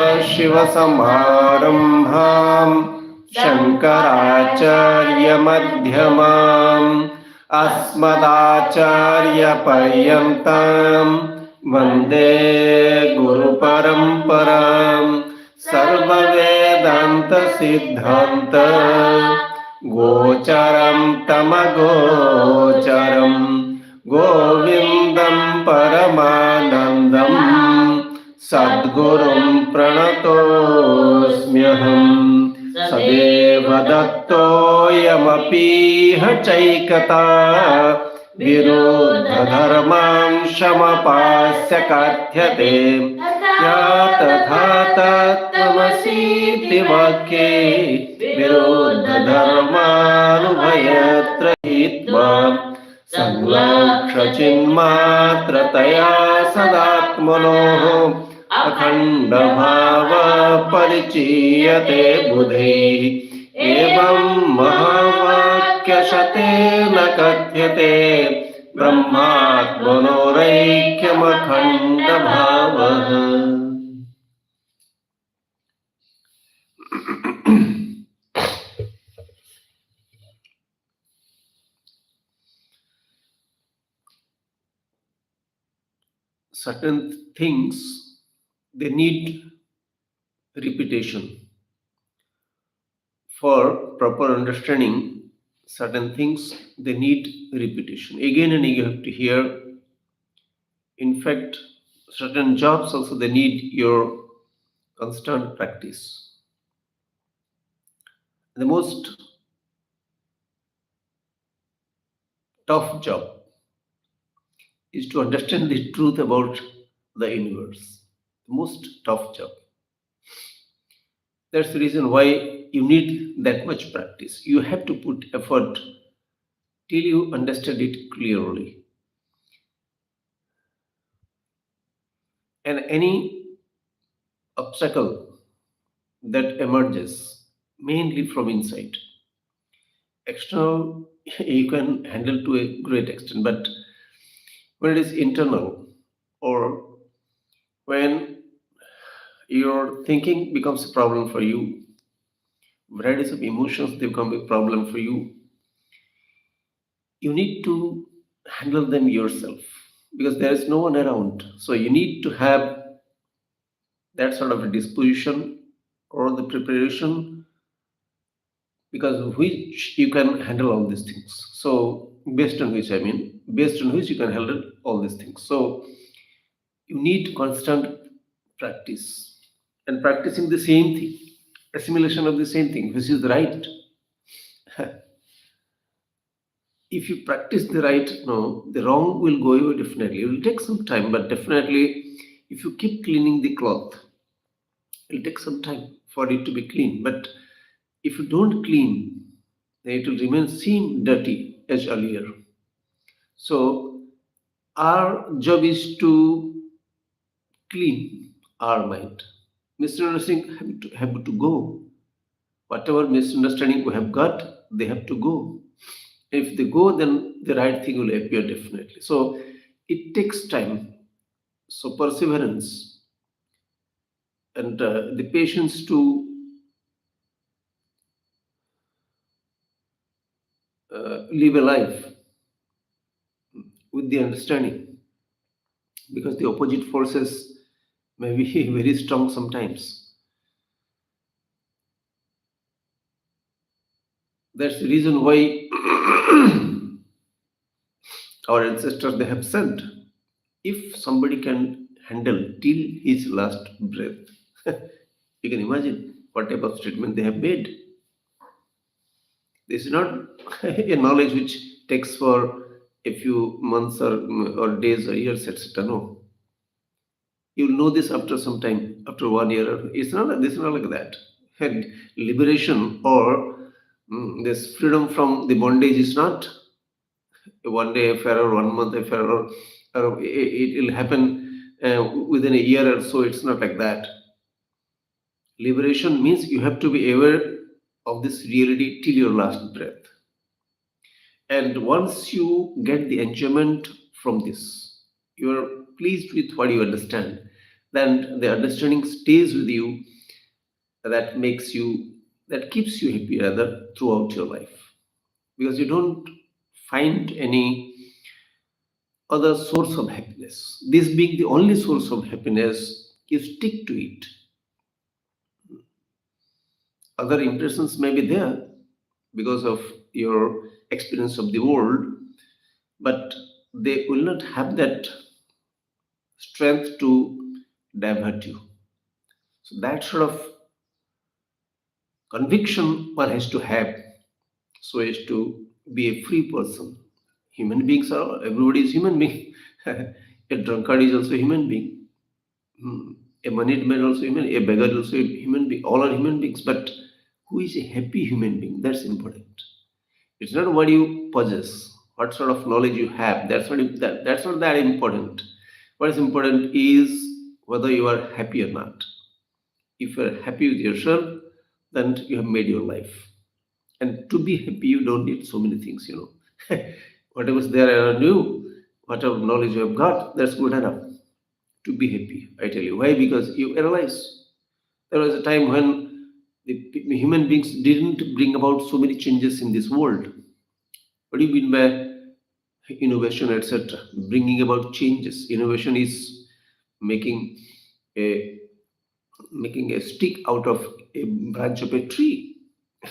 शिवसमारम्भाम् शङ्कराचार्यमध्यमाम् अस्मदाचार्यपर्यन्ताम् वन्दे गुरुपरम्पराम् सर्ववेदान्तसिद्धान्त गोचरं तमगोचरम् गोविन्दं परमानन्दम् सद्गुरुं प्रणतोऽस्म्यहम् सदेव दत्तोऽयमपीह चैकता विरोधधर्मां शमपास्य कथ्यते या तथा तत्त्वमसीति वाक्ये विरोधधर्मानुभयत्र हित्वा संलक्ष्यचिन्मात्रतया सदात्मनोः अखण्डभावपरिचीयते बुधैः एवं महावाक्यशतेन कथ्यते ब्रह्मात्मनोरैक्यमखण्डभावः. Certain things, they need repetition. For proper understanding certain things, they need repetition. Again and again you have to hear. In fact, certain jobs also, they need your constant practice. The most tough job is to understand the truth about the universe. The most tough job. That's the reason why you need that much practice. You have to put effort till you understand it clearly. And any obstacle that emerges mainly from inside, external you can handle to a great extent, but when it is internal, or when your thinking becomes a problem for you, varieties of emotions, they become a problem for you, you need to handle them yourself because there is no one around. So you need to have that sort of a disposition or the preparation, because of which you can handle all these things. So based on which you can handle all these things. So you need constant practice and practicing the same thing, assimilation of the same thing, which is the right. If you practice the right, no, the wrong will go away definitely. It will take some time, but definitely if you keep cleaning the cloth, it will take some time for it to be clean. But if you don't clean, then it will remain seem dirty as earlier. So our job is to clean our mind. Misunderstanding have to go. Whatever misunderstanding we have got, they have to go. If they go, then the right thing will appear definitely. So it takes time. So perseverance and the patience to live a life with the understanding, because the opposite forces may be very strong sometimes. That's the reason why our ancestors, they have said, if somebody can handle till his last breath, you can imagine what type of statement they have made. This is not a knowledge which takes for a few months or days or years, etc. No. You'll know this after some time, after 1 year. This is not like that. And liberation or this freedom from the bondage is not a 1 day affair or 1 month affair, or it will happen within a year or so. It's not like that. Liberation means you have to be aware of this reality till your last breath. And once you get the enjoyment from this, you are pleased with what you understand. then the understanding stays with you, that makes you, that keeps you happy rather throughout your life, because you don't find any other source of happiness. This being the only source of happiness, you stick to it. Other impressions may be there because of your experience of the world, but they will not have that strength to divert you. So that sort of conviction one has to have, so as to be a free person. Human beings are, everybody is human being. A drunkard is also a human being. Hmm. A moneyed man also human, a beggar also a human being. All are human beings, but who is a happy human being? That's important. It's not what you possess, what sort of knowledge you have. That's not that important. What is important is whether you are happy or not. If you are happy with yourself, then you have made your life. And to be happy, you don't need so many things. Whatever's there around you, whatever knowledge you have got, that's good enough to be happy. I tell you why? Because you realize there was a time when the human beings didn't bring about so many changes in this world. What do you mean by innovation, etc.? Bringing about changes. Innovation is making a making a stick out of a branch of a tree.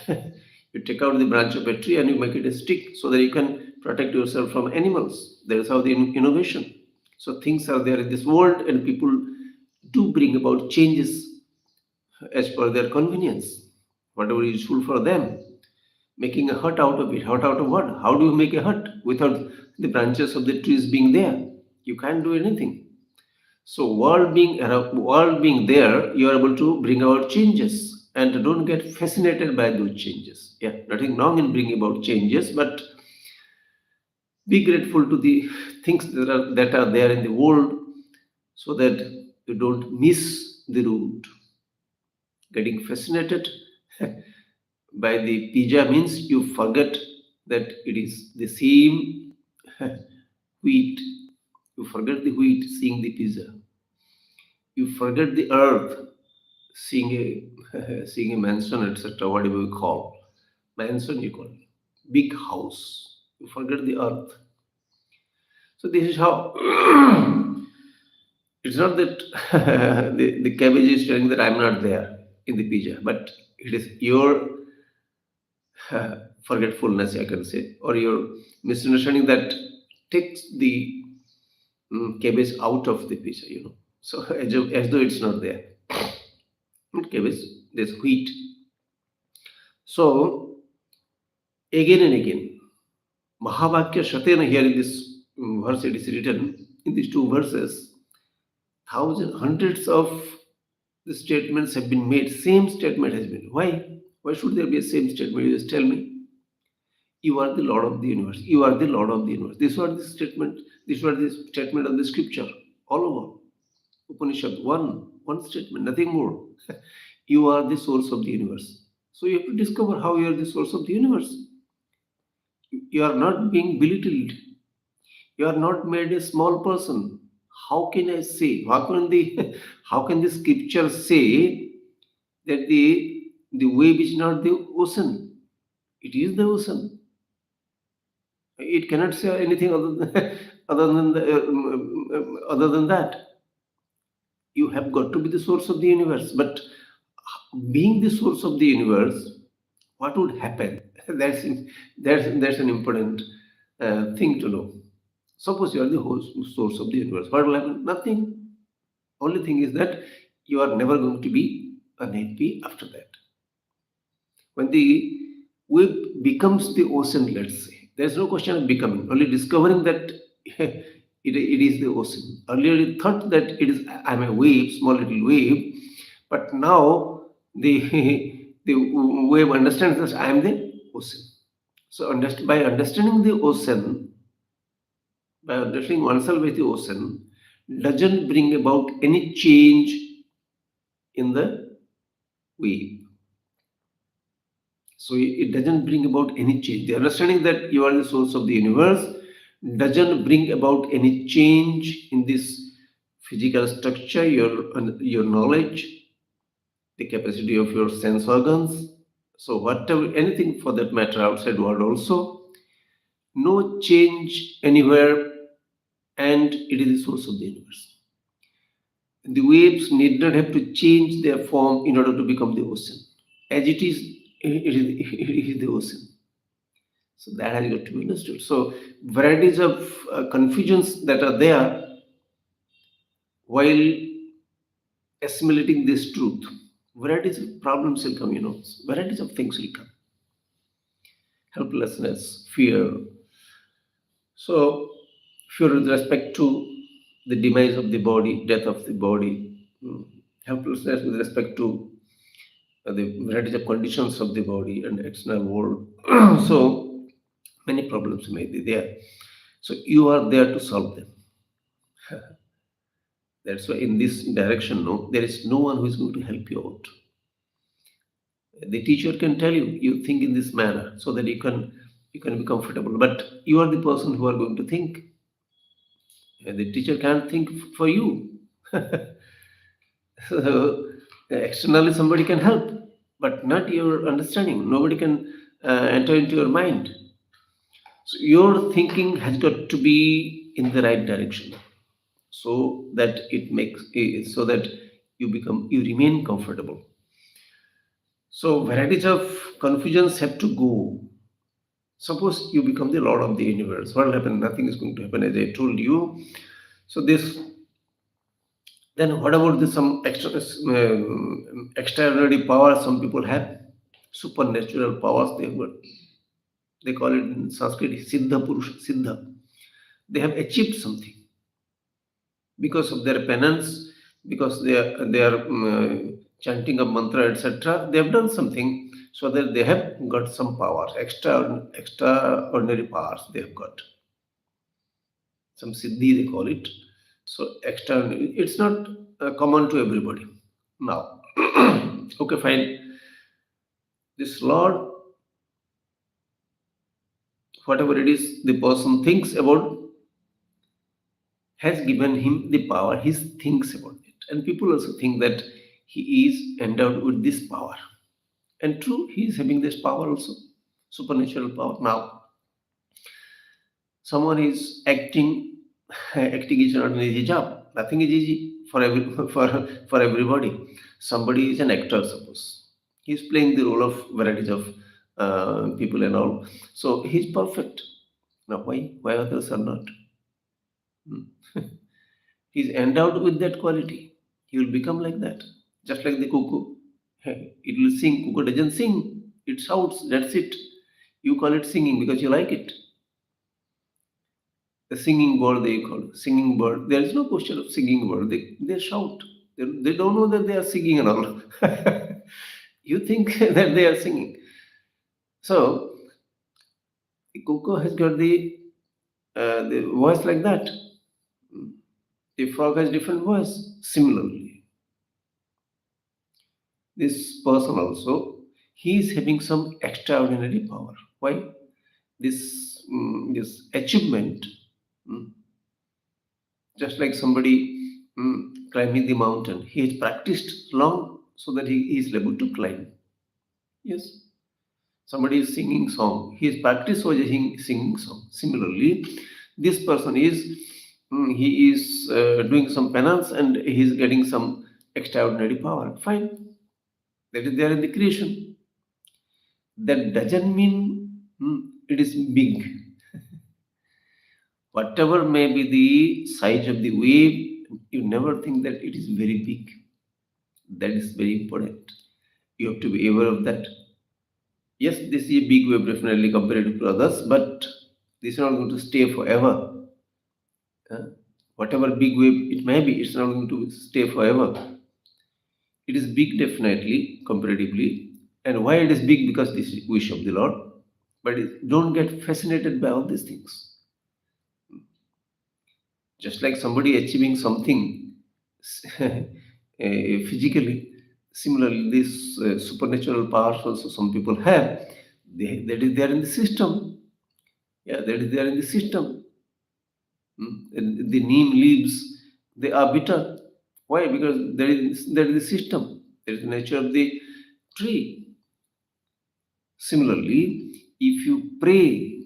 You take out the branch of a tree and you make it a stick so that you can protect yourself from animals. That is how the innovation. So things are there in this world, and people do bring about changes as per their convenience, whatever is useful for them. Making a hut out of it. Hut out of what? How do you make a hut without the branches of the trees being there? You can't do anything. So world being there, you are able to bring about changes, and don't get fascinated by those changes. Yeah, nothing wrong in bringing about changes, but be grateful to the things that are there in the world, so that you don't miss the route. Getting fascinated by the pizza means you forget that it is the same wheat. You forget the wheat seeing the pizza. You forget the earth seeing a seeing a mansion, etc. Whatever you call mansion, you call it big house. You forget the earth. So this is how. It's not that the cabbage is telling that I'm not there in the pizza, but it is your forgetfulness, I can say, or your misunderstanding that takes the cabbage out of the pizza. So as though it's not there. Not cabbage, there's wheat. So again and again, Mahavakya Shatena, here in this verse, it is written in these two verses, thousands, hundreds of the statements have been made. Same statement has been. Why? Why should there be a same statement? You just tell me. You are the Lord of the universe. You are the Lord of the universe. This was the statement. This was the statement of the scripture. All over. Upanishad. One statement, nothing more. You are the source of the universe. So you have to discover how you are the source of the universe. You are not being belittled. You are not made a small person. How can I say? How can the how can the scripture say that the wave is not the ocean? It is the ocean. It cannot say anything other than that. You have got to be the source of the universe. But being the source of the universe, what would happen? That's an important thing to know. Suppose you are the whole source of the universe. What will happen? Nothing. Only thing is that you are never going to be unhappy after that. When the wave becomes the ocean, let's say, there's no question of becoming, only discovering that it is the ocean. Earlier you thought that it is I'm a wave, small little wave, but now the the wave understands that I am the ocean. So by understanding the ocean, by understanding oneself with the ocean, doesn't bring about any change in the wave. So it doesn't bring about any change. The understanding that you are the source of the universe doesn't bring about any change in this physical structure, your knowledge, the capacity of your sense organs. So whatever, anything for that matter outside world also, no change anywhere, and it is the source of the universe. The waves need not have to change their form in order to become the ocean. As it is, it is the ocean. So that has got to be understood. So varieties of confusions that are there while assimilating this truth, varieties of problems will come, varieties of things will come. Helplessness, fear. So fear with respect to the demise of the body, death of the body, helplessness with respect to the varieties of conditions of the body and external world. So many problems may be there. So you are there to solve them. That's why in this direction, no, there is no one who is going to help you out. The teacher can tell you, you think in this manner so that you can be comfortable. But you are the person who are going to think. And the teacher can't think for you. So externally somebody can help, but not your understanding. Nobody can enter into your mind. So your thinking has got to be in the right direction, so that so that you remain comfortable. So varieties of confusions have to go. Suppose you become the Lord of the universe. What will happen? Nothing is going to happen, as I told you. So this, then what about some extraordinary powers some people have? Supernatural powers they have got. They call it in Sanskrit Siddha Purusha, Siddha. They have achieved something because of their penance, because they are chanting a mantra, etc. They have done something so that they have got some powers, extraordinary powers they have got. Some siddhi they call it. So extraordinary. It's not common to everybody. Now, okay, fine. This Lord, whatever it is the person thinks about, has given him the power. He thinks about it. And people also think that he is endowed with this power. And true, he is having this power also, supernatural power. Now, someone is acting, acting is not an easy job. Nothing is easy for for everybody. Somebody is an actor, suppose. He's playing the role of varieties of people and all. So he's perfect. Now, why? Why others are not? Hmm. He's endowed with that quality. He will become like that. Just like the cuckoo. It will sing. Cuckoo doesn't sing. It shouts. That's it. You call it singing because you like it. The singing bird they call it. Singing bird. There is no question of singing bird. They shout. They don't know that they are singing and all. You think that they are singing. So the cuckoo has got the voice like that. The frog has different voice. Similarly, this person also, he is having some extraordinary power. Why? This achievement, mm, just like somebody climbing the mountain, he has practiced long so that he is able to climb. Yes. Somebody is singing song, he is practiced for singing song. Similarly, this person he is doing some penance and he is getting some extraordinary power. Fine, that is there in the creation. That doesn't mean it is big. Whatever may be the size of the wave, you never think that it is very big. That is very important. You have to be aware of that. Yes, this is a big wave definitely compared to others, but this is not going to stay forever. Uh, Whatever big wave it may be, it's not going to stay forever. It is big definitely, comparatively. And why it is big? Because this is wish of the Lord. But don't get fascinated by all these things. Just like somebody achieving something physically, similarly, these supernatural powers also some people have. That is there in the system. Yeah, that is there in the system. And the neem leaves, They are bitter. Why? Because there is the system. There is the nature of the tree. Similarly, if you pray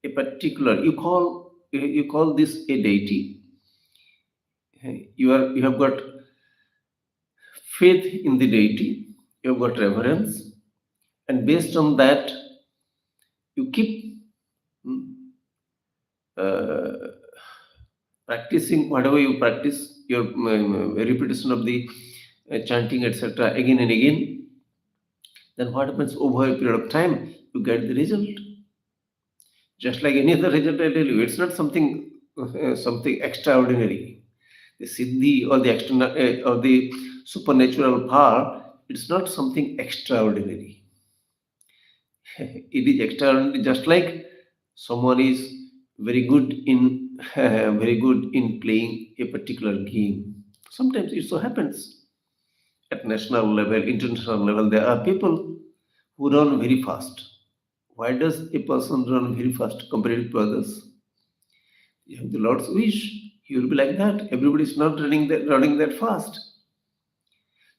a particular, you call this a deity. You have got faith in the deity. You have got reverence, and based on that, you keep mm, uh, practicing whatever you practice. Your repetition of the chanting, etc., again and again. Then what happens over a period of time? You get the result. Just like any other result, I tell you, it's not something extraordinary. The siddhi or the external or the supernatural power, it's not something extraordinary. It is extraordinary, just like someone is very good in playing a particular game. Sometimes it so happens at national level, international level, there are people who run very fast. Why does a person run very fast compared to others? You have the Lord's wish. He will be like that. Everybody is not running that fast.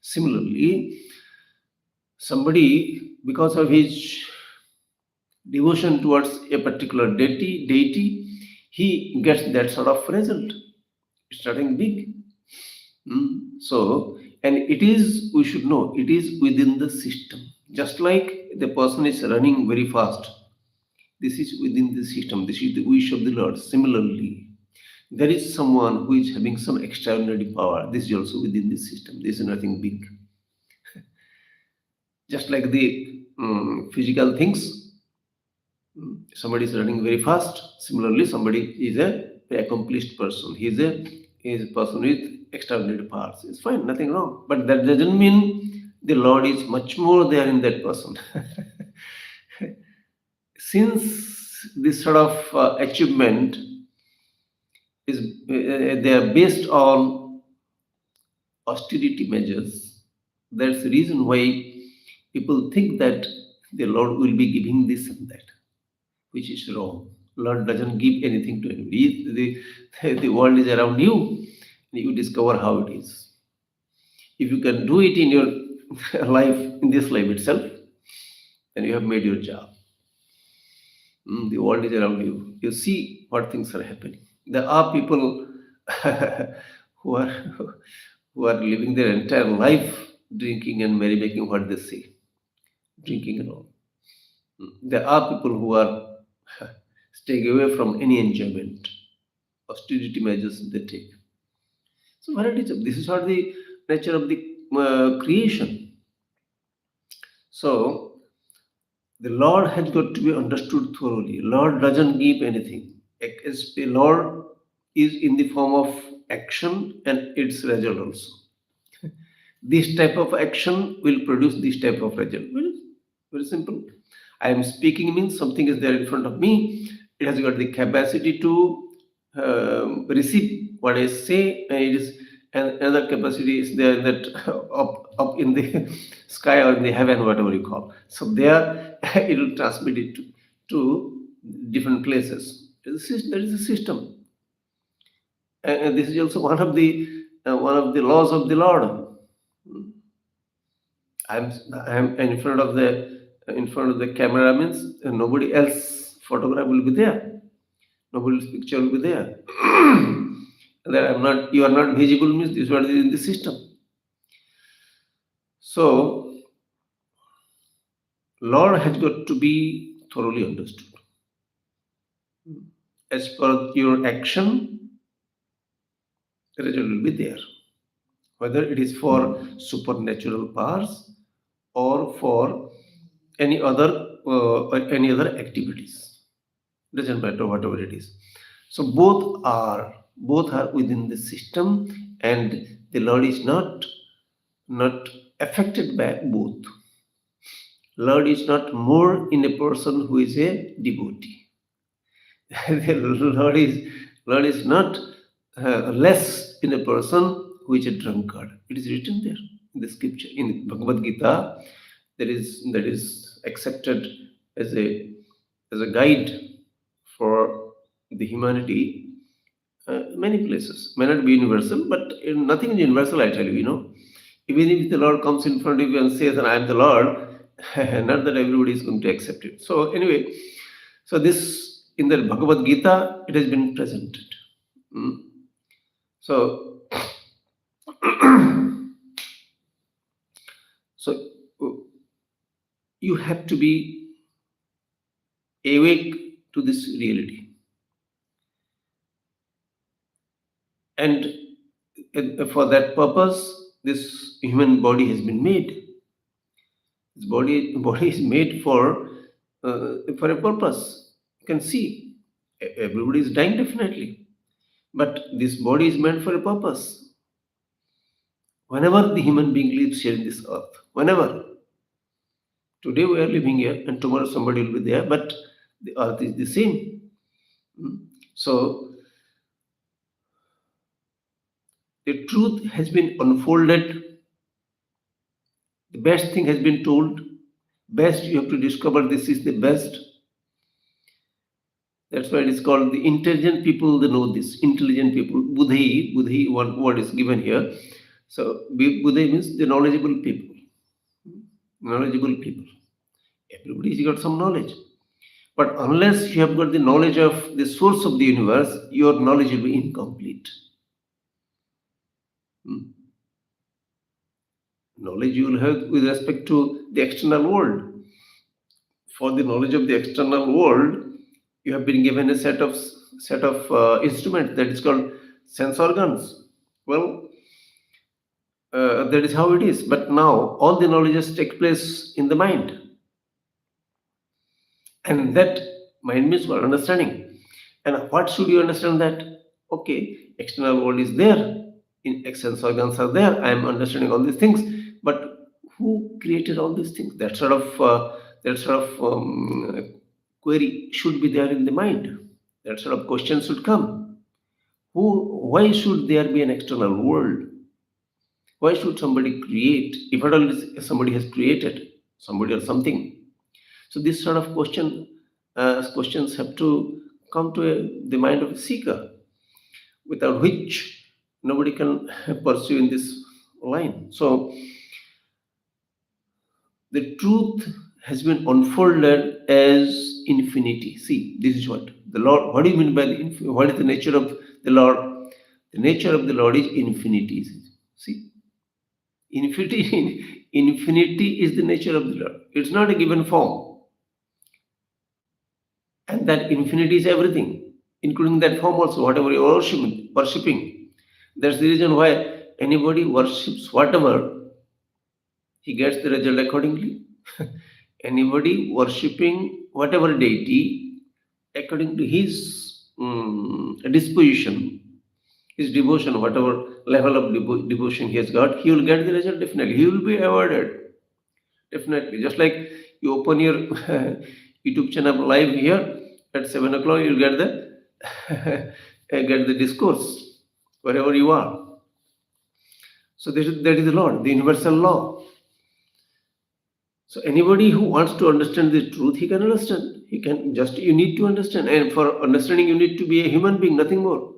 Similarly, somebody, because of his devotion towards a particular deity, he gets that sort of result. Starting big. So, and it is, we should know, it is within the system. Just like the person is running very fast, this is within the system. This is the wish of the Lord. Similarly, there is someone who is having some extraordinary power. This is also within the system. This is nothing big. Just like the physical things, somebody is running very fast. Similarly, somebody is a very accomplished person. He is a person with extraordinary powers. It's fine, nothing wrong. But that doesn't mean the Lord is much more there in that person. Since this sort of achievement is they are based on austerity measures, that's the reason why people think that the Lord will be giving this and that, which is wrong. Lord doesn't give anything to anybody. The world is around you, and you discover how it is. If you can do it in your life, in this life itself, then you have made your job. The world is around you. You see what things are happening. There are people who are who are living their entire life drinking and merrymaking what they say, drinking and all. There are people who are staying away from any enjoyment, austerity measures they take. So varieties of this is what the nature of the creation. So the Lord has got to be understood thoroughly. Lord doesn't give anything. The Lord is in the form of action and its result also. This type of action will produce this type of result. Well, very simple. I am speaking means something is there in front of me. It has got the capacity to receive what I say, and it is and another capacity is there that up in the sky or in the heaven, whatever you call. So there it will transmit it to different places. There is a system, and this is also one of the laws of the Lord. I'm I'm in front of the camera means nobody else photograph will be there. Nobody's picture will be there. That you are not visible means this one is in the system. So Lord has got to be thoroughly understood. As per your action, the result will be there. Whether it is for supernatural powers or for any other activities, doesn't matter whatever it is. So both are within the system, and the Lord is not affected by both. Lord is not more in a person who is a devotee. The Lord is not less in a person who is a drunkard. It is written there in the scripture in Bhagavad Gita. That is accepted as a guide for the humanity. Many places. May not be universal, but nothing is universal, I tell you, Even if the Lord comes in front of you and says that I am the Lord, not that everybody is going to accept it. So, anyway, so this in the Bhagavad Gita, it has been presented. Mm. So, so uh, you have to be awake to this reality. And for that purpose, this human body has been made. This body is made for a purpose. You can see everybody is dying definitely, but this body is meant for a purpose. Whenever the human being lives here in this earth, whenever today we are living here and tomorrow somebody will be there, but the earth is the same. Mm. So the truth has been unfolded. The best thing has been told. Best you have to discover this is the best. That's why it is called the intelligent people. They know this. Intelligent people. Buddhi. One word is given here. So Buddhi means the knowledgeable people. Knowledgeable people. Everybody's got some knowledge. But unless you have got the knowledge of the source of the universe, your knowledge will be incomplete. Hmm. Knowledge you will have with respect to the external world. For the knowledge of the external world, you have been given a set of instruments that is called sense organs. Well, that is how it is. But now all the knowledges take place in the mind, and that mind means for understanding. And what should you understand that? Okay, external world is there. In sense organs are there. I am understanding all these things, but who created all these things? That sort of query should be there in the mind. That sort of question should come. Why should there be an external world? Why should somebody create? If at all somebody has created somebody or something. So this sort of questions have to come to the mind of a seeker, without which nobody can pursue in this line. So the truth has been unfolded as infinity. See, this is what the Lord. What do you mean by what is the nature of the Lord? The nature of the Lord is infinity. See, infinity is the nature of the Lord. It's not a given form, and that infinity is everything, including that form also. Whatever you are worshipping. That's the reason why anybody worships whatever, he gets the result accordingly. Anybody worshipping whatever deity according to his disposition, his devotion, whatever level of devotion he has got, he will get the result definitely. He will be awarded definitely. Just like you open your YouTube channel live here at 7 o'clock, you'll get the discourse wherever you are. So that is the law, the universal law. So anybody who wants to understand the truth, he can understand. You need to understand. And for understanding, you need to be a human being, nothing more.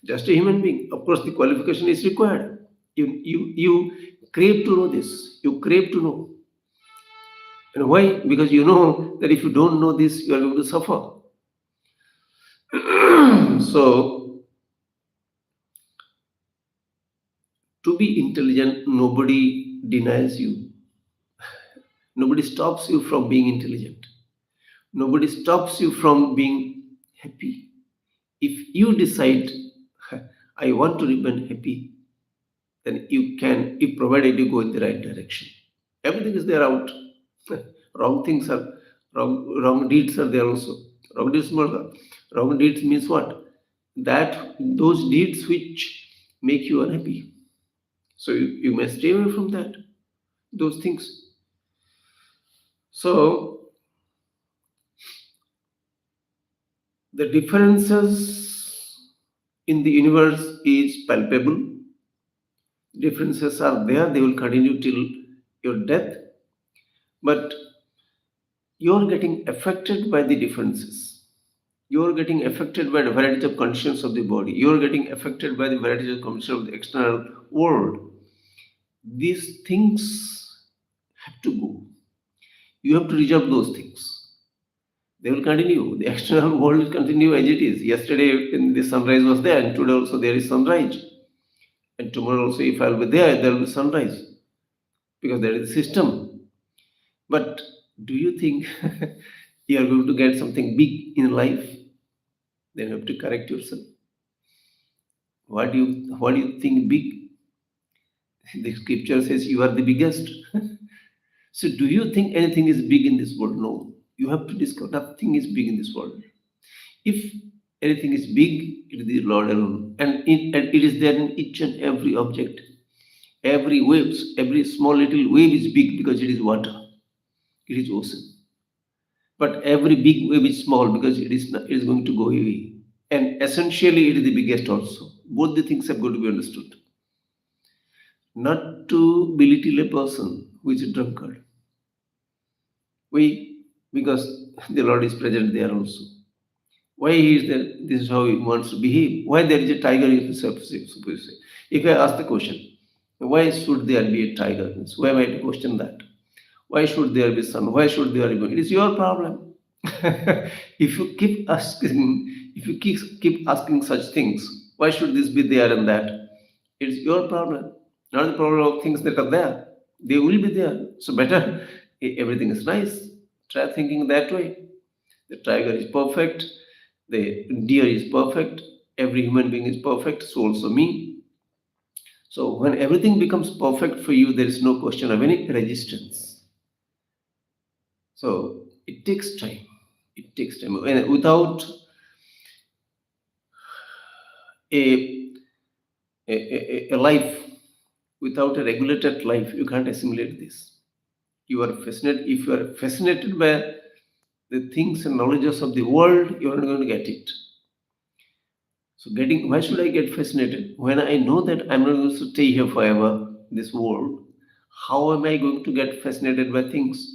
Just a human being. Of course, the qualification is required. You crave to know this. You crave to know. And why? Because you know that if you don't know this, you are going to suffer. So, to be intelligent, nobody denies you. Nobody stops you from being intelligent. Nobody stops you from being happy. If you decide, I want to remain happy, then you can, if provided you go in the right direction. Everything is there out. Wrong things are wrong deeds are there also. Wrong deeds means what? That those deeds which make you unhappy. So you may stay away from that, those things. So the differences in the universe is palpable. Differences are there, they will continue till your death, but you're getting affected by the differences. You are getting affected by the varieties of conditions of the body. You are getting affected by the varieties of conditions of the external world. These things have to go. You have to resolve those things. They will continue. The external world will continue as it is. Yesterday, when the sunrise was there, and today also there is sunrise. And tomorrow also, if I will be there will be sunrise because there is a system. But do you think you are going to get something big in life? Then you have to correct yourself. What do you think big? The scripture says you are the biggest. So do you think anything is big in this world? No. You have to discover nothing is big in this world. If anything is big, it is the Lord alone. And it is there in each and every object. Every waves, every small little wave is big because it is water. It is ocean. But every big wave is small because it is going to go away. And essentially, it is the biggest also. Both the things have got to be understood. Not to belittle a person who is a drunkard. Why? Because the Lord is present there also. Why he is there? This is how he wants to behave. Why there is a tiger, if you suppose to say. If I ask the question, why should there be a tiger? Why am I to question that? Why should there be sun? Why should there be? It is your problem. If you keep asking such things, why should this be there and that? It's your problem, not the problem of things that are there. They will be there. So better, everything is nice. Try thinking that way. The tiger is perfect. The deer is perfect. Every human being is perfect. So also me. So when everything becomes perfect for you, there is no question of any resistance. So it takes time. It takes time. And without a, a life, without a regulated life, you can't assimilate this. You are fascinated. If you are fascinated by the things and knowledges of the world, you are not going to get it. So why should I get fascinated? When I know that I'm not going to stay here forever, this world, how am I going to get fascinated by things?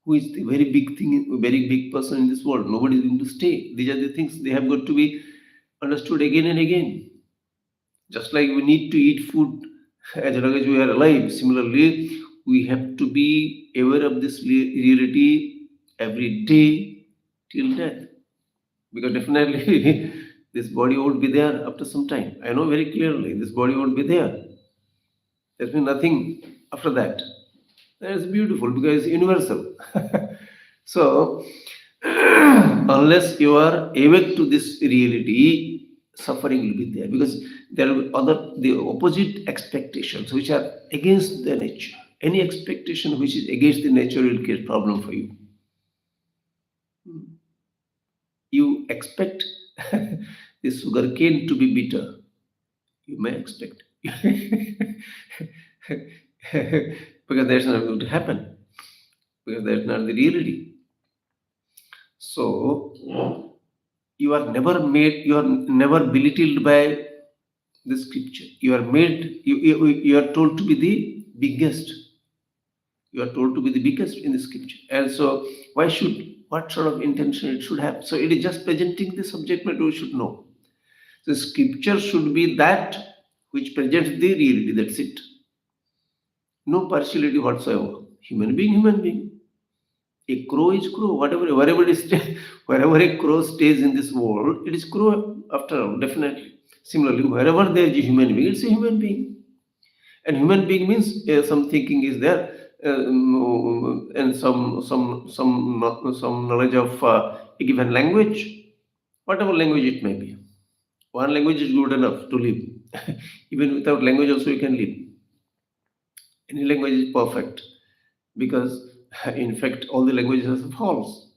Who is the very big thing, very big person in this world? Nobody is going to stay. These are the things they have got to be understood again and again. Just like we need to eat food as long as we are alive, similarly, we have to be aware of this reality every day till death. Because definitely this body won't be there after some time. I know very clearly this body won't be there. There's been nothing after that. That is beautiful because it's universal. So, unless you are awake to this reality, suffering will be there because there will be the opposite expectations which are against the nature. Any expectation which is against the nature will create problem for you. You expect the sugar cane to be bitter. You may expect. Because that's not going to happen. Because that's not the reality. So you are never belittled by the scripture. You are told to be the biggest. You are told to be the biggest in the scripture. And so what sort of intention it should have? So it is just presenting the subject matter we should know. The scripture should be that which presents the reality. That's it. No partiality whatsoever. Human being. A crow is crow. Wherever wherever a crow stays in this world, it is crow after all, definitely. Similarly, wherever there is a human being, it's a human being. And human being means some thinking is there, and some knowledge of a given language, whatever language it may be. One language is good enough to live. Even without language, also you can live. Any language is perfect because, in fact, all the languages are false.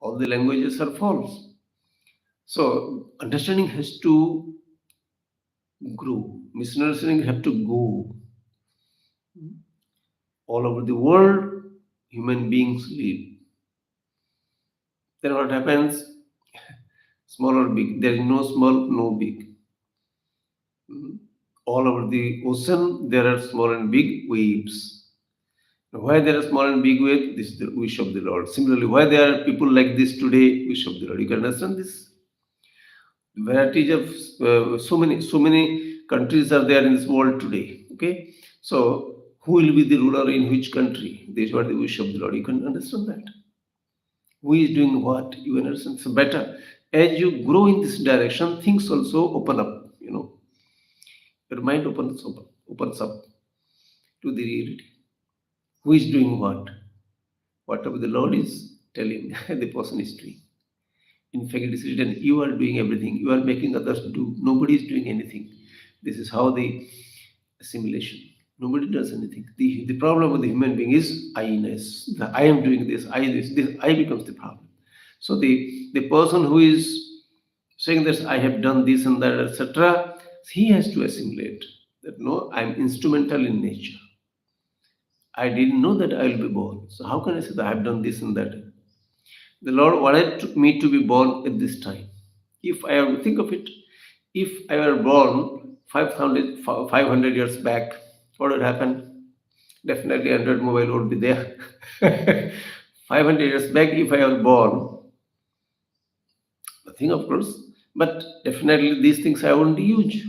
All the languages are false. So, understanding has to grow. Misunderstanding have to go. All over the world, human beings live. Then what happens? Small or big? There is no small, no big. All over the ocean, there are small and big waves. Why there are small and big waves? This is the wish of the Lord. Similarly, why there are people like this today? Wish of the Lord. You can understand this. Varieties of so many countries are there in this world today. Okay, so who will be the ruler in which country? This is what the wish of the Lord. You can understand that. Who is doing what? You can understand. So better as you grow in this direction, things also open up. Your mind opens up to the reality. Who is doing what? Whatever the Lord is telling, the person is doing. In fact, it is written, you are doing everything. You are making others do. Nobody is doing anything. This is how the assimilation. Nobody does anything. The problem with the human being is I-ness. I am doing this, this I becomes the problem. So the person who is saying that I have done this and that, etc., he has to assimilate that no, I am instrumental in nature. I didn't know that I will be born. So how can I say that I have done this and that? The Lord wanted me to be born at this time. If I have to think of it, if I were born 500 years back, what would happen? Definitely Android mobile would be there. 500 years back, if I were born, nothing of course, but definitely these things I wouldn't use.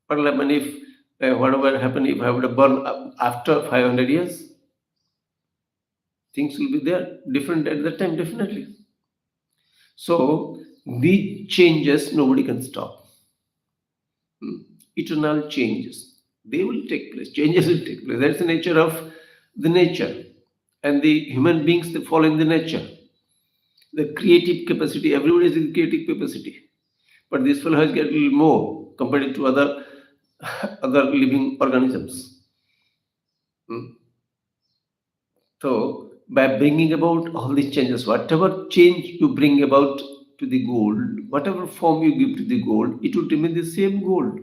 What will happen if, whatever happened if I would have born after 500 years? Things will be there, different at that time, definitely. So, the changes nobody can stop. Eternal changes. They will take place. Changes will take place. That's the nature of the nature. And the human beings, they fall in the nature. The creative capacity, everybody has a creative capacity. But this fellow has got a little more compared to other other living organisms. Hmm. So, by bringing about all these changes, whatever change you bring about to the gold, whatever form you give to the gold, it will remain the same gold.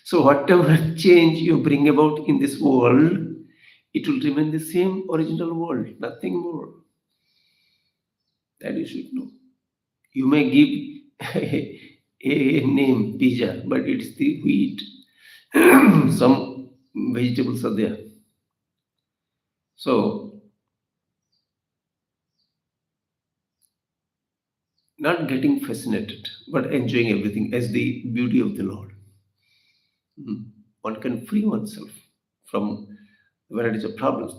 So, whatever change you bring about in this world, it will remain the same original world, nothing more. That you should know. You may give a name pizza, but it's the wheat. Some vegetables are there. So, not getting fascinated, but enjoying everything as the beauty of the Lord. One can free oneself from varieties of problems.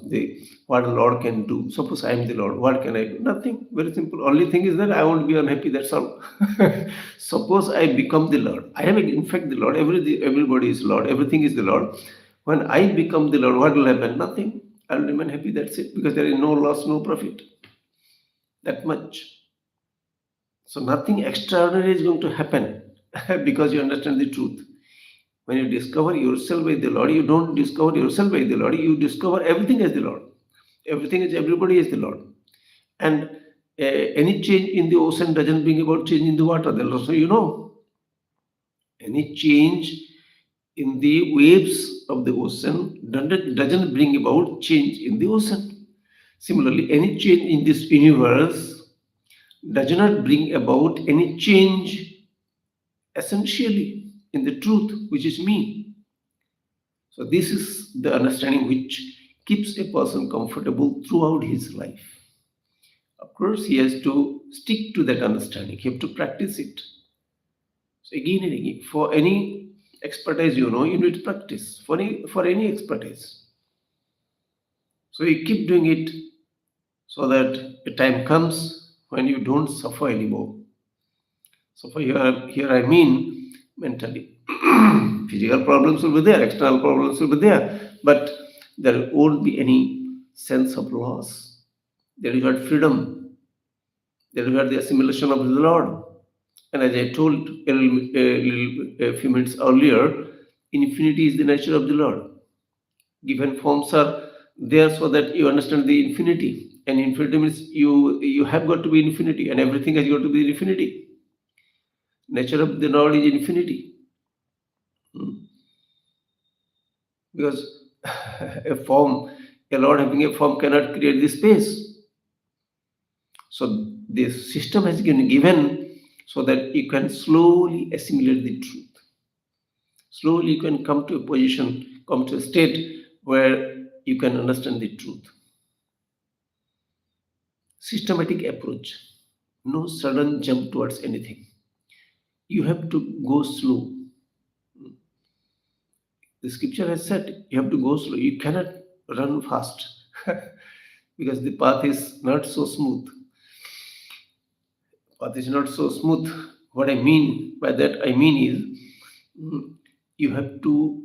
What the Lord can do. Suppose I am the Lord, what can I do? Nothing. Very simple. Only thing is that I won't be unhappy. That's all. Suppose I become the Lord. I am in fact the Lord. Everybody is Lord. Everything is the Lord. When I become the Lord, what will happen? Nothing. I will remain happy. That's it. Because there is no loss, no profit. That much. So nothing extraordinary is going to happen because you understand the truth. When you discover yourself by the Lord, you don't discover yourself by the Lord, you discover everything as the Lord. Everything is everybody is the Lord. And any change in the ocean doesn't bring about change in the water. Then also, any change in the waves of the ocean doesn't bring about change in the ocean. Similarly, any change in this universe does not bring about any change essentially in the truth, which is me. So, this is the understanding which keeps a person comfortable throughout his life. Of course, he has to stick to that understanding, he has to practice it. So, again and again, for any expertise, you need to practice for any expertise. So, you keep doing it so that a time comes when you don't suffer anymore. So, for here I mean mentally. Physical problems will be there, external problems will be there, but there won't be any sense of loss. There is got freedom. There is got the assimilation of the Lord. And as I told a few minutes earlier, infinity is the nature of the Lord. Given forms are there so that you understand the infinity. And infinity means you have got to be infinity, and everything has got to be infinity. Nature of the Lord is infinity. Because a Lord having a form cannot create the space. So the system has been given so that you can slowly assimilate the truth. Slowly you can come to a position, come to a state where you can understand the truth. Systematic approach. No sudden jump towards anything. You have to go slow. The scripture has said you have to go slow. You cannot run fast because the path is not so smooth. Path is not so smooth. What I mean by that, I mean is you have to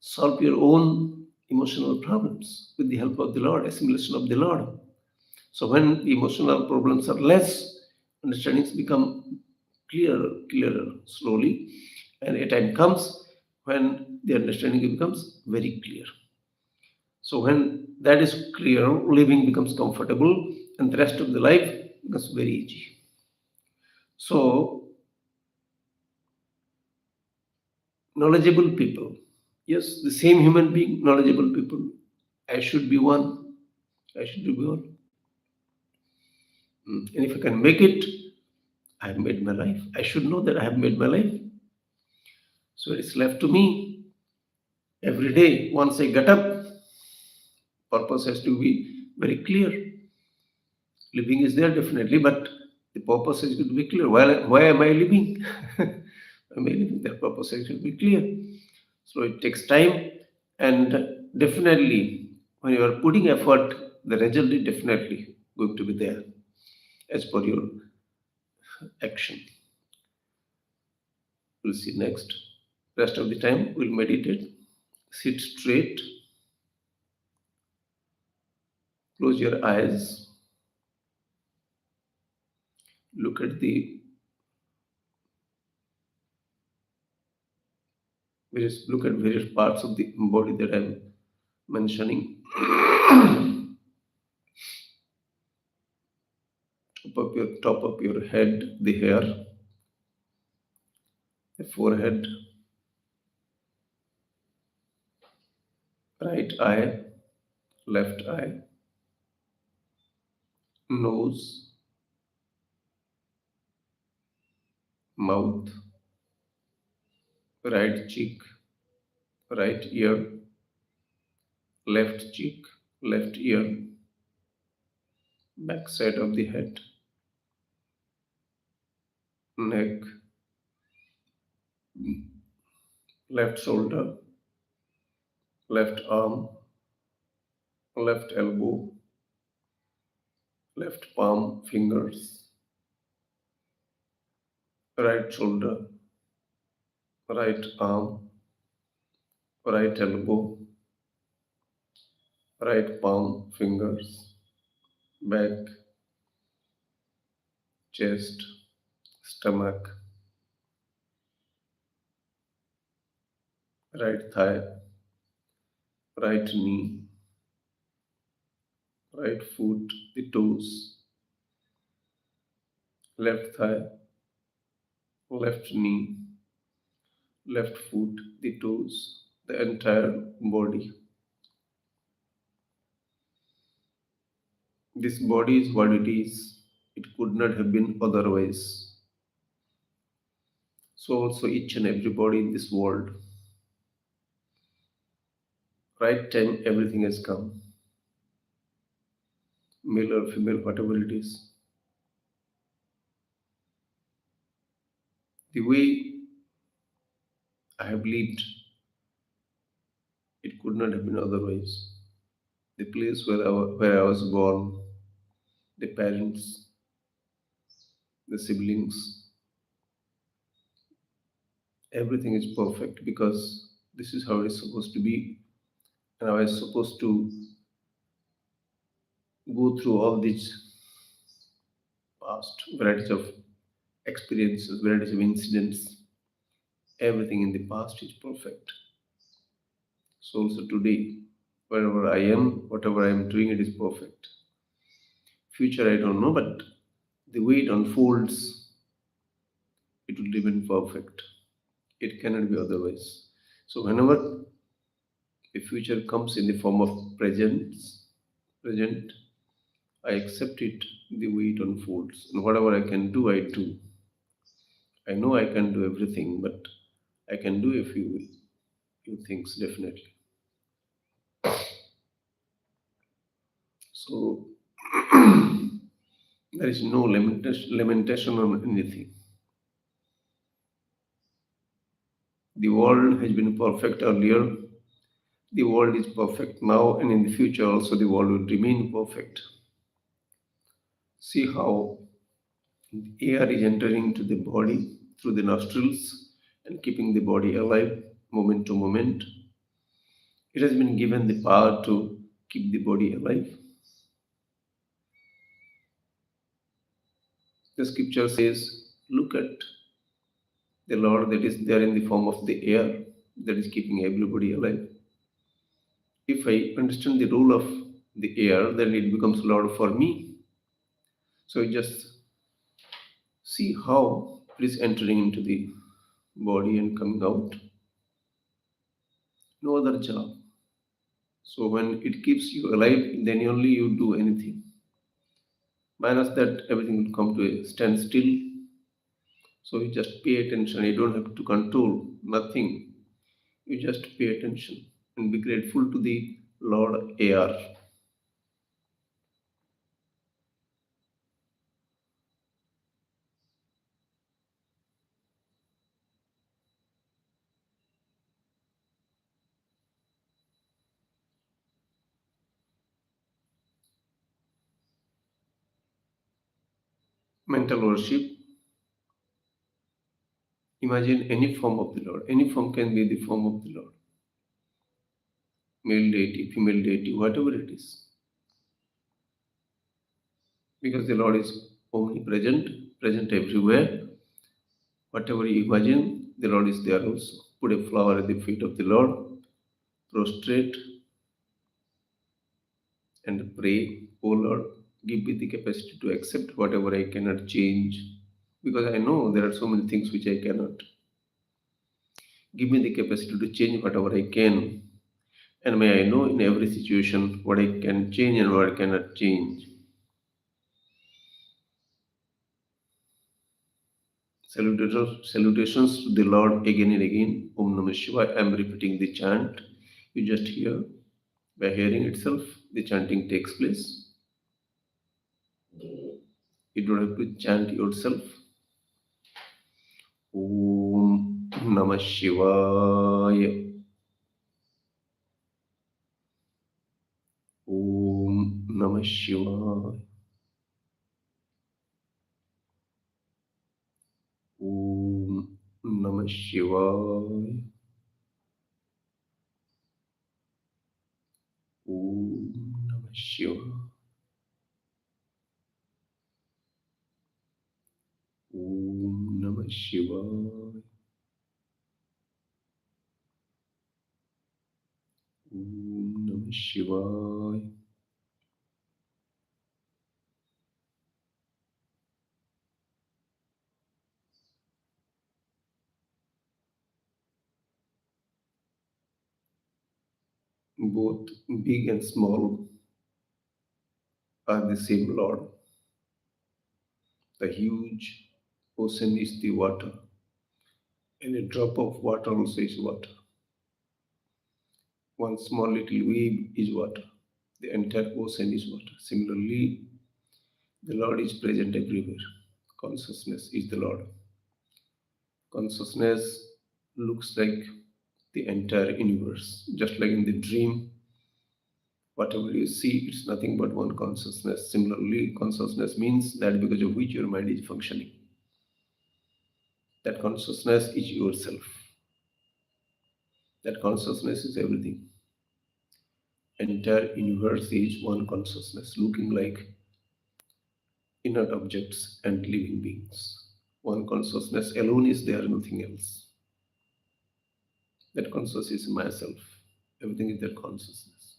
solve your own emotional problems with the help of the Lord, assimilation of the Lord. So when the emotional problems are less, understandings become clearer slowly, and a time comes when the understanding becomes very clear. So when that is clear, living becomes comfortable, and the rest of the life becomes very easy. So knowledgeable people, yes, the same human being, knowledgeable people. I should be one. I should be one. And if I can make it, I have made my life. I should know that I have made my life. So it's left to me every day. Once I get up, purpose has to be very clear. Living is there definitely, but the purpose is going to be clear. Why am I living? Am I living? That purpose has to be clear. So it takes time, and definitely when you are putting effort, the result is definitely going to be there as per your action. We'll see next. Rest of the time we'll meditate. Sit straight, close your eyes, look at the various parts of the body that I'm mentioning. Top of your head, the hair, the forehead, right eye, left eye, nose, mouth, right cheek, right ear, left cheek, left ear, back side of the head, neck, left shoulder, left arm, left elbow, left palm, fingers, right shoulder, right arm, right elbow, right palm, fingers, back, chest, stomach, right thigh, right knee, right foot, the toes, left thigh, left knee, left foot, the toes, the entire body. This body is what it is. It could not have been otherwise. So also each and every body in this world, right time everything has come, male or female, whatever it is. The way I have lived, it could not have been otherwise. The place where I was born, the parents, the siblings, everything is perfect because this is how it's supposed to be. And I was supposed to go through all these past varieties of experiences, varieties of incidents. Everything in the past is perfect. So also today, wherever I am, whatever I am doing, it is perfect. Future I don't know, but the way it unfolds, it will remain perfect. It cannot be otherwise. So whenever the future comes in the form of present, I accept it the way it unfolds. And whatever I can do, I do. I know I can do everything, but I can do a few things definitely. So there is no lamentation on anything. The world has been perfect earlier, the world is perfect now, and in the future also the world will remain perfect. See how air is entering into the body through the nostrils and keeping the body alive moment to moment. It has been given the power to keep the body alive. The scripture says, look at the Lord that is there in the form of the air that is keeping everybody alive. If I understand the role of the air, then it becomes Lord for me. So just see how it is entering into the body and coming out. No other job. So when it keeps you alive, then only you do anything. Minus that, everything will come to a standstill. So you just pay attention. You don't have to control nothing. You just pay attention and be grateful to the Lord Air. Mental worship. Imagine any form of the Lord. Any form can be the form of the Lord. Male deity, female deity, whatever it is. Because the Lord is omnipresent, present everywhere. Whatever you imagine, the Lord is there also. Put a flower at the feet of the Lord, prostrate and pray, oh Lord, give me the capacity to accept whatever I cannot change. Because I know there are so many things which I cannot. Give me the capacity to change whatever I can. And may I know in every situation what I can change and what I cannot change. Salutations to the Lord again and again. Om Namah Shivaya. I am repeating the chant. You just hear. By hearing itself, the chanting takes place. You don't have to chant yourself. Om Namah Shivaya. Om Namah Shivaya. Om Namah Shivaya. Om Namah Shivaya. Om Namah Shivaya. Om Namah Shivaya. Both big and small are the same Lord. The huge ocean is the water, and a drop of water also is water. One small little wave is water. The entire ocean is water. Similarly, the Lord is present everywhere. Consciousness is the Lord. Consciousness looks like the entire universe. Just like in the dream, whatever you see, it's nothing but one consciousness. Similarly, consciousness means that because of which your mind is functioning. That consciousness is yourself. That consciousness is everything. Entire universe is one consciousness, looking like inert objects and living beings. One consciousness alone is there, nothing else. That consciousness is myself. Everything is that consciousness.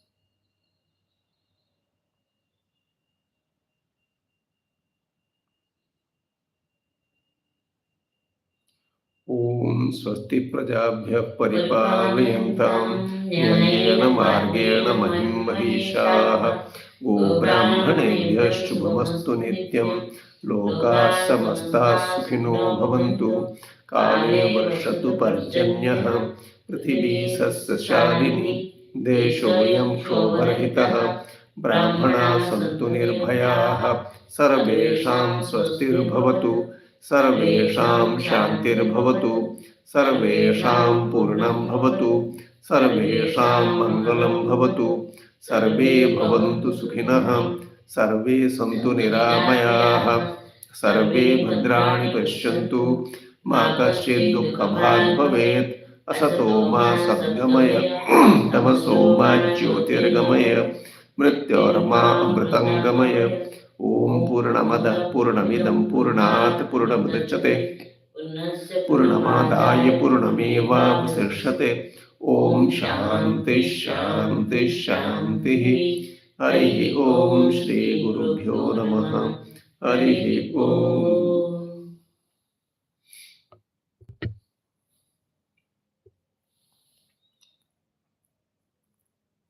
Om Swasti Prajabhya Paripalayamtam Nyayena Margena Mahim Mahishaha Go Brahmanebhya Shubhamastu Nityam Loka Samasta Sukhino Bhavantu Kale Varshatu Parjanyah Prithivi Sasyashalini Deshoyam Shobharhitah ब्राह्मणाः सन्तु निर्भयाः सर्वेषां स्वस्तिर्भवतु सर्वेषां शान्तिर्भवतु सर्वेषां पूर्णं भवतु सर्वेषां मङ्गलं भवतु सर्वे भवन्तु सुखिनः सर्वे सन्तु निरामयाः सर्वे भद्राणि पश्यन्तु मा कश्चित् दुःखभाग् भवेत् असतो मा सद्गमय तमसो मा ज्योतिर्गमय मृत्योर्मा अमृतङ्गमय ॐ पूर्णमदः पूर्णमिदं पूर्णात् पूर्णमुदच्यते पूर्णमादाय पूर्णमेवावशिष्यते ॐ शान्ति शान्ति शान्तिः हरिः ॐ श्रीगुरुभ्यो नमः हरिः ॐ